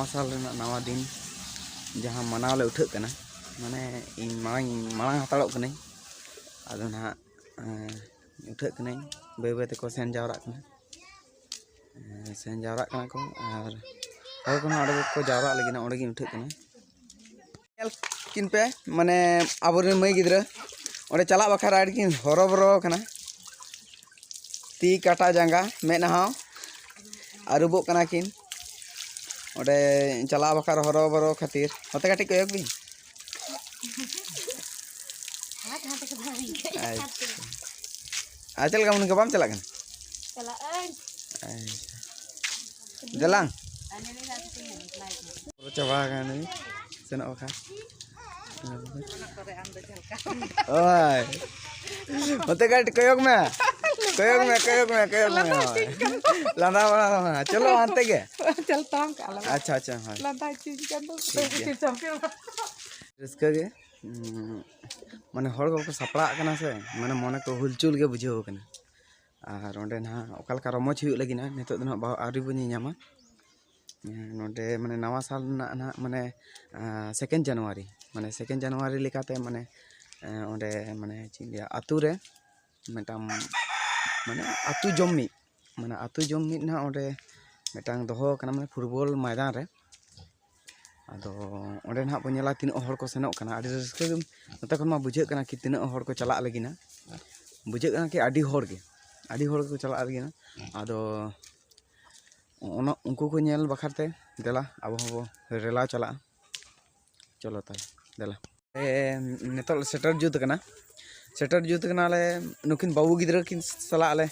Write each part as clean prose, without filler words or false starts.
साल नवा दिन जहाँ मनावले उठक कना माने इन मांग हताड़ोग कने आदो ना उठक कने बै बै तेको सेन जावरा को और हर को आड़े को जावरा लगी ना ओंडे उठक कने किन पे माने आबोरे मई गिद्रा ओंडे चला बखा राइड किन हरोबरो कना ती काटा जांगा मेना आरुबो कना किन ओंडे चला बखा हरोबरो खातिर होते काटी कोयक बिन चल का बाम चला दलांग चाबा सेन बखा ओय होते काटी कोयक में लांदा बना चलो आनते के चलता अच्छा अच्छा हां लांदा चीज का रस्का के माने हर को सपड़ा कना से माने मने को हुलचुल के बुझाव कना और ओंडे ना ओकालका रमच हुई लगी ना नितो ना आरी बनी नामा नोडे माने नवा साल ना माने 2 जनवरी माने 2 जनवरी लेकाते माने ओंडे माने चिंदिया आतु रे मेटाम माने आतु जम्मी ना ओंडे मेटांग दोहो कना माने फुटबॉल मैदान रे आदो ओंडे ना बनेला तीन हर को सेनोक कना आडी रस्का नते खन मा बुझे कना कि तीन हर को चला लगी ना बुझे कना कि आडी हर को चला लगी ना आदो ओना उनको को नेल बखारते देला अब हो रेला चला चलो ता देला नेतो सेटर जुत कना ले नुकिन बाबू गिद्रा किन सला ले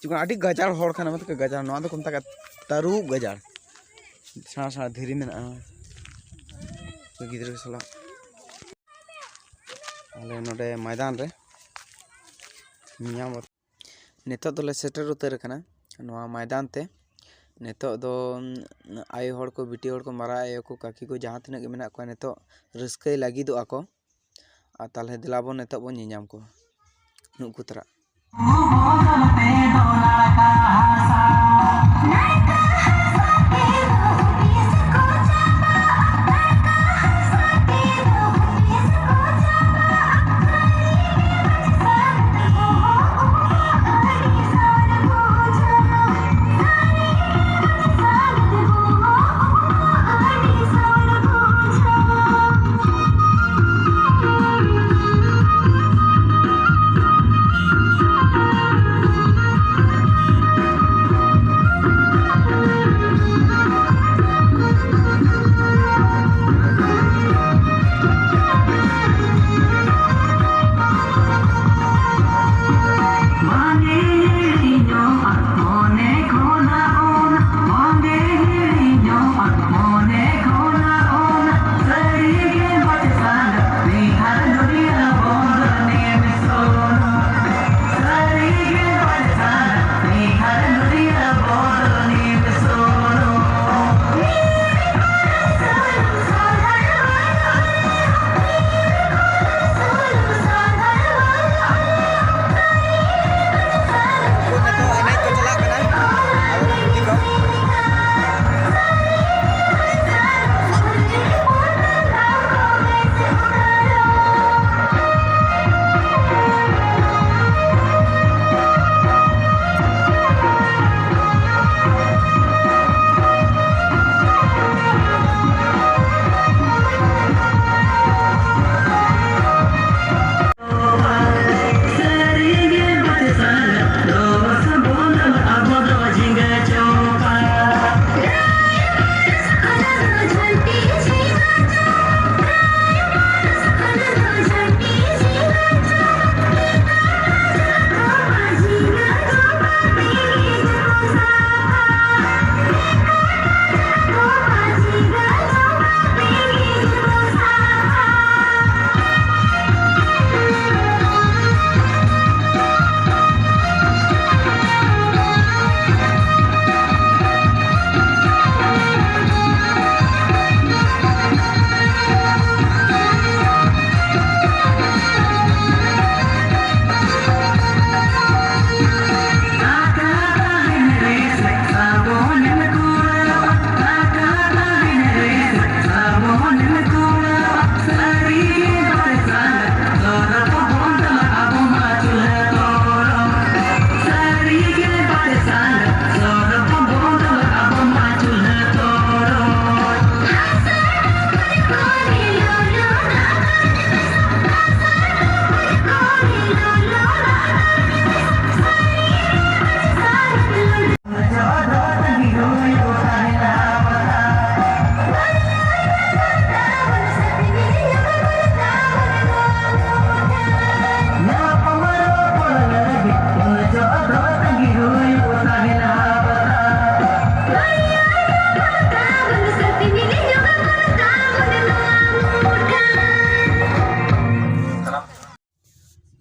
जुकन आडी गजार हर खाना मत गजार नवा दो कोमता का तारू गजार सारा धीरे में गिद्रा सला आले नोडे मैदान रे मियाम नेतो दोले सेटर उतर कना नवा मैदान ते नेतो दो आय हर को बिटी हर को मारा आय को काकी को जहाँ तिना के मेना को नेतो रस्कई लगी दो आको आ ताले दिलाबो नेतो बो नियाम को नुकु तरा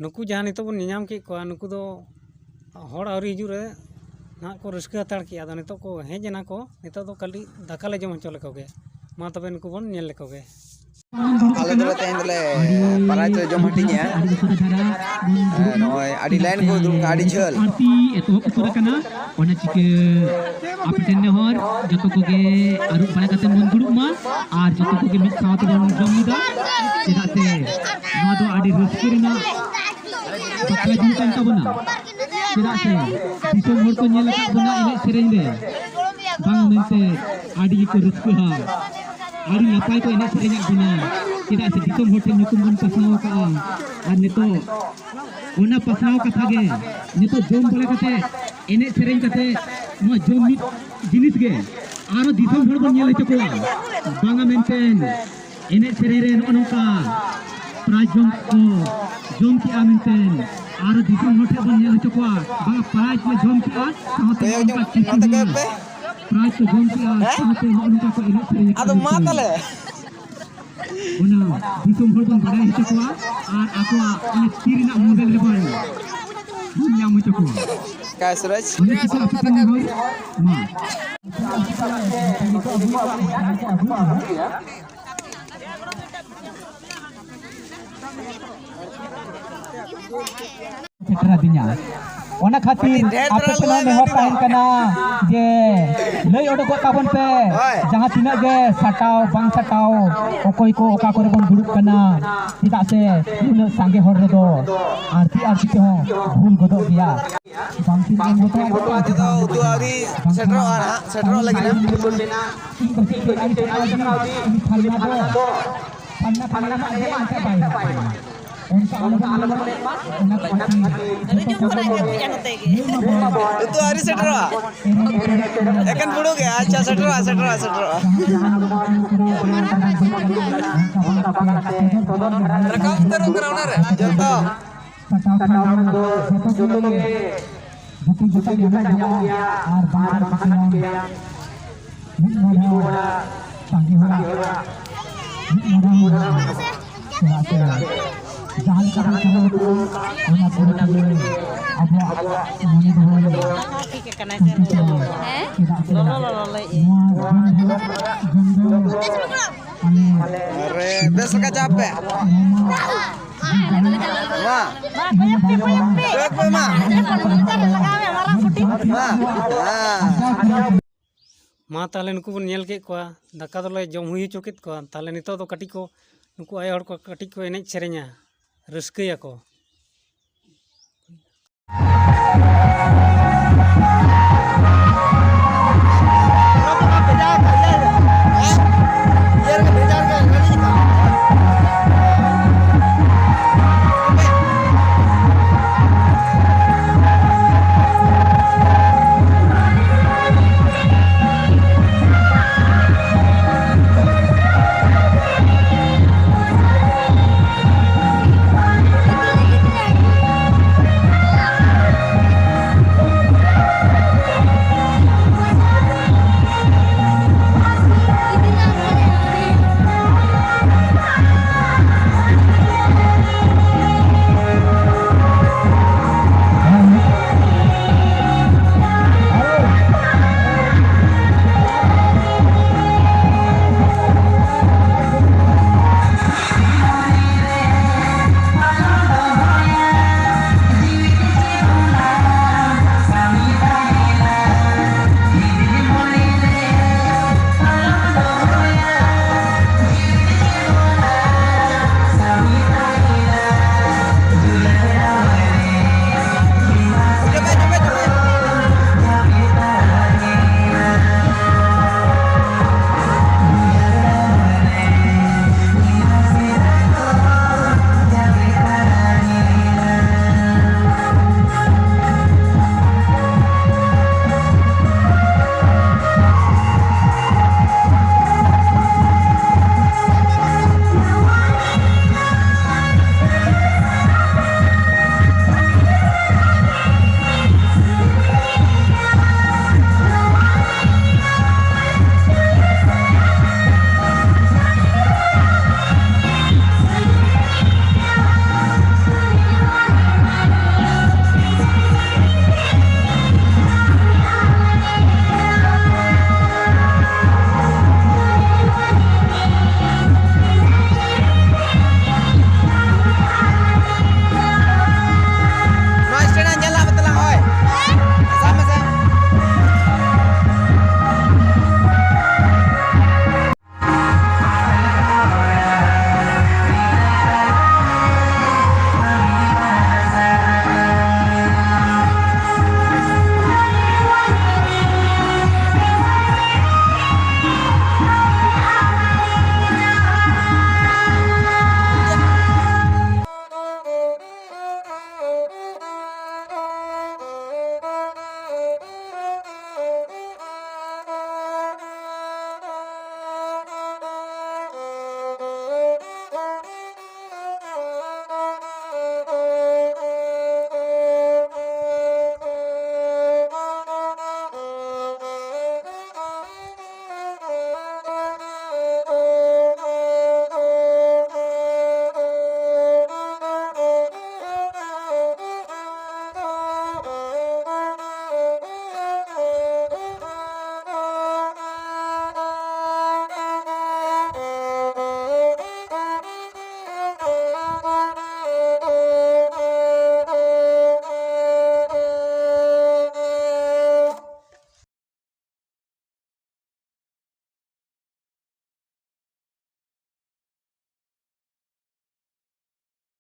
नुकु जहाँ नितो बन नियाम के को नुकु दो हर आउरी हिजू रे ना को रस्क हताड़ के आदो नितो को हेजना को नितो दो कली दाका ले जम हचो लेकोगे मा तबे नुकु बन नेल लेकोगे आले दले तेन दले पराय तो जम हटिया नय आडी लाइन को दुम आडी झल आरती एतो उतर कना ओना चिके आपटेन नेहर जतो कोगे आरु बाय कते मन दुड़ुब मा आर जतो कोगे मिट साथ बन जम निदा चेदाते नवा दो आडी रस्किरना बातला दिन kan tabuna चेदाते दिसोम हर को नेल का बना इने सेरेन दे बांग मेंते आडी को रस्कु हा आडी नापाय को इने सेरेन बना चेदाते दिसोम हर के नुकुम बन पसनाव का आर नितो ओना पसनाव कथा गे नितो जोम बोले कते एने सेरेन कते नो जोम मिट जिनिस गे आरो दिसोम हर बन नेल चको बांगा मेंटेन एने सेरेन रे नोका प्राजम को जोम की आमेंटेन आरो दिसोम हर बन नेल चको बांगा प्राज में जोम की आ साथे उनका चिके प्राज तो जोम की आ साथे उनका को एने सेरेन आदो मा तले ओना दिसोम हर बन बड़ा चको आर आकोआ एने तीरना मॉडल ले बन दुनिया में चको काय सूरज सेटरा दिnya ओना खातिर आपे चना नेहर ताइन कना जे लई ओडको ताबन पे जहां तिना गे सटाव बांग सटाव ओकोय को ओका करे बन दुड़ुब कना तिदा से उन सांगे हर रेदो आरती आरती के हो भूल गदो दिया बांग तिन बन गदो आज तो उतु आरी सेटरो लगी ना फलना दे मानते बाई उनका आलम उतु आरी सेटरो एकन बुड़ो गया अच्छा सेटरो रकम तेरो कराउना रे जतो जुटी जुटा जाया और बाहर पकड़ना मोड़ा सांगी होला मोड़ा जान करा करो ओना पूरा अब मने होले ठीक है कना से हैं लो अरे बेस का चाप पे मां मा ताले नुकु बन नेल के को दाका दले जम हुई चोकित को ताले नितो दो कटी को नुकु आय हर को कटी को एने सेरे냐 रस्कया को